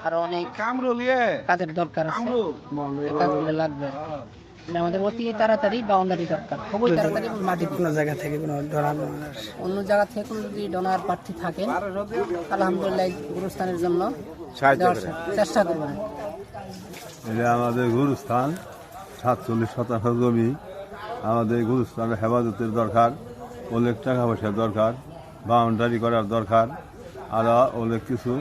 আরো অনেক কাজের দরকার আছে, এই কাজগুলো লাগবে। মানে আমাদের অতি তাড়াতাড়ি বাউন্ডারি দরকার, খুবই তাড়াতাড়ি। এবং মাটি কোনো জায়গা থেকে কোনো ডোনার অন্য জায়গা থেকে কোনো যদি ডোনার প্রার্থী থাকেন, আলহামদুলিল্লাহ এই গুরুস্থানের জন্য দেওয়ার চেষ্টা করবেন। এটা আমাদের গুরুস্থান, 47 শতাংশ জমি। আমাদের গুরুস্থানের হেফাজতের দরকার, অনেক টাকা পয়সার দরকার, বাউন্ডারি করার দরকার, আরও অনেক কিছু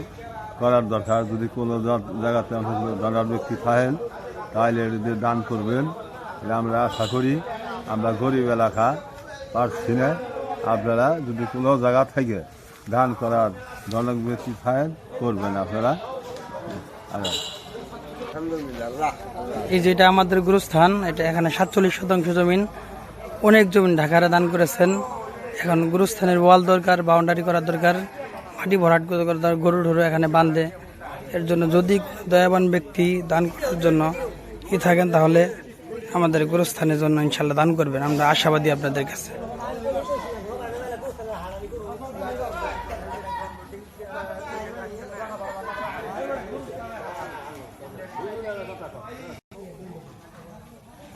করার দরকার। যদি কোনো জায়গাতে দানার ব্যক্তি থাকেন তাহলে এদের দান করবেন। এটা আমরা আশা করি। আমরা গরিব এলাকা পারছি না, আপনারা যদি কোনো জায়গা থেকে দান করার জনক ব্যক্তি থাকেন করবেন আপনারা। এই যেটা আমাদের গুরুস্থান, এটা এখানে 47 শতাংশ জমিন, অনেক জমিন ঢাকারে দান করেছেন। এখন গুরুস্থানের ওয়াল দরকার, বাউন্ডারি করার দরকার, মাটি ভরাট করার দরকার, গরু ঢরু এখানে বাঁধে। এর জন্য যদি দয়াবান ব্যক্তি দান করার জন্য থাকেন তাহলে আমাদের গুরুস্থানের জন্য ইনশাল্লাহ দান করবেন, আমরা আশাবাদী আপনাদের কাছে।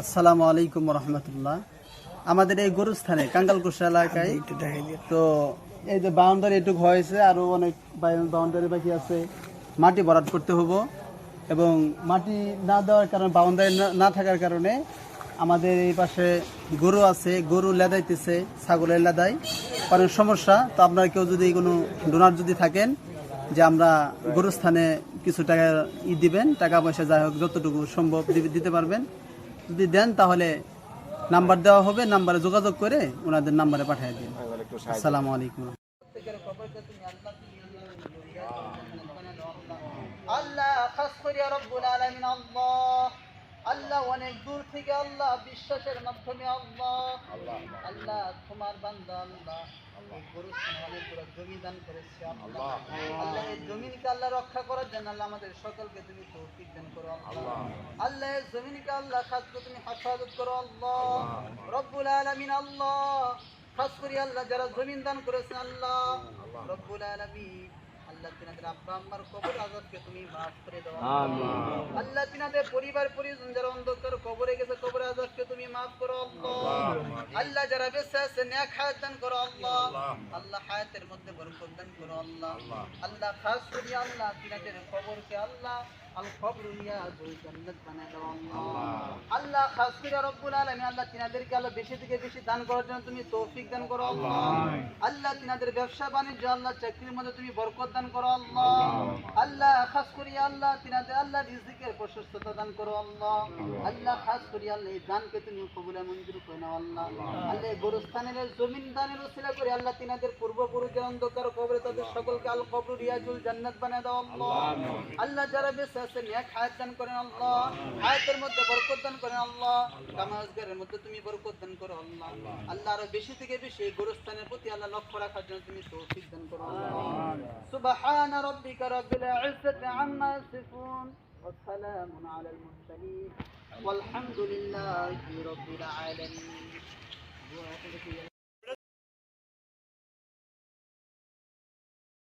আসসালামু আলাইকুম রহমতুল্লাহ। আমাদের এই গরুস্থানে কাঙ্গালকুশা এলাকায় তো এই যে বাউন্ডারি এটুক হয়েছে, আরো অনেক বাউন্ডারি বাকি আছে। মাটি ভরাট করতে হবো, এবং মাটি না দেওয়ার কারণে, বাউন্ডারি না থাকার কারণে আমাদের এই পাশে গরু আছে, গরু লেদাইতেছে, ছাগলের লেদাই, অনেক সমস্যা। তো আপনারা কেউ যদি কোনো ডোনার যদি থাকেন, যে আমরা গরুস্থানে কিছু টাকা দিবেন, টাকা পয়সা যাই হোক যতটুকু সম্ভব দিতে পারবেন। যদি দেন তাহলে নাম্বার দেওয়া হবে, নাম্বারে যোগাযোগ করে ওনাদের নাম্বারে পাঠিয়ে দিন। আসসালামু আলাইকুম। আল্লাহ খাস করে রব্বুল আলামিন, আল্লাহ অনেক দূর থেকে আল্লাহ বিশ্বাসের মাধ্যমে আল্লাহ তোমার বান্দা আল্লাহ অনেকগুলো জমি দান করেছে। আল্লাহ এই জমিনকে আল্লাহ রক্ষা করার জন্য আল্লাহ আমাদের সকলকে তুমি তৌফিক দান করো। আল্লাহ এই জমিনকে আল্লাহ খাস করে তুমি হেফাজত করো। রব্বুল আলামিন, খাস করে আল্লাহ যারা জমিন দান করেছেন আল্লাহ রব্বুল আলামিন, আল্লাহ তিনাদের আব্বা আম্মার কবর আযাবকে তুমি মাফ করে দাও। আল্লাহ তিনাদের পরিবার পরিজন যারা অন্ধকার কবরে গেছে, কবর আযাবকে তুমি মাফ করো। আল্লাহ যারা বেঁচে আছে নেক হায়াত দান করো। আল্লাহ হায়াতের মধ্যে বরকত দান করো। আল্লাহ খাস করে আল্লাহ তিনাদের কবরকে আল্লাহ আল কবরুনিয়া জান্নাত বানায় দাও। আল্লাহ খাস করে রব্বুল আলামিন, আল্লাহ তিনাদেরকে আল্লাহ বেশি থেকে বেশি দান করার জন্য তুমি তৌফিক দান করো। আল্লাহ তিনাদের ব্যবসা বাণিজ্য আল্লাহ চাকরির মধ্যে তুমি বরকত দান করো। আল্লাহ খাস করি আল্লাহ তিনাদের আল্লাহ রিজিকের প্রশস্ততা দান করো। আল্লাহ খাস করি আল্লাহ এই দানকে তুমি কবুলে মঞ্জুর করে নাও। আল্লাহ গোরস্থানের জমিন দানের ওসিলা করে আল্লাহ তিনাদের পূর্বপুরুষের অন্ধকার কবরে তাদের সকলকে আল কবর রিয়াজুল জান্নাত বানায় দাও। আল্লাহ যারা বেঁচে আছেন নেক হায়াত দান করেন। হায়াতের মধ্যে বরকত দান করেন। কামাজগারের মধ্যে তুমি বরকত দান করো। আল্লাহ আরো বেশি থেকে বেশি এই গোরস্থানের প্রতি আল্লাহ লক্ষ্য রাখার জন্য তুমি তৌফিক দান করো। সুবহান রাব্বিকা রাব্বিল ইজ্জাতি আম্মা ইয়াসিফুন ওয়া সালামুন আলাল মুরসালিন ওয়ালহামদুলিল্লাহি রাব্বিল আলামিন।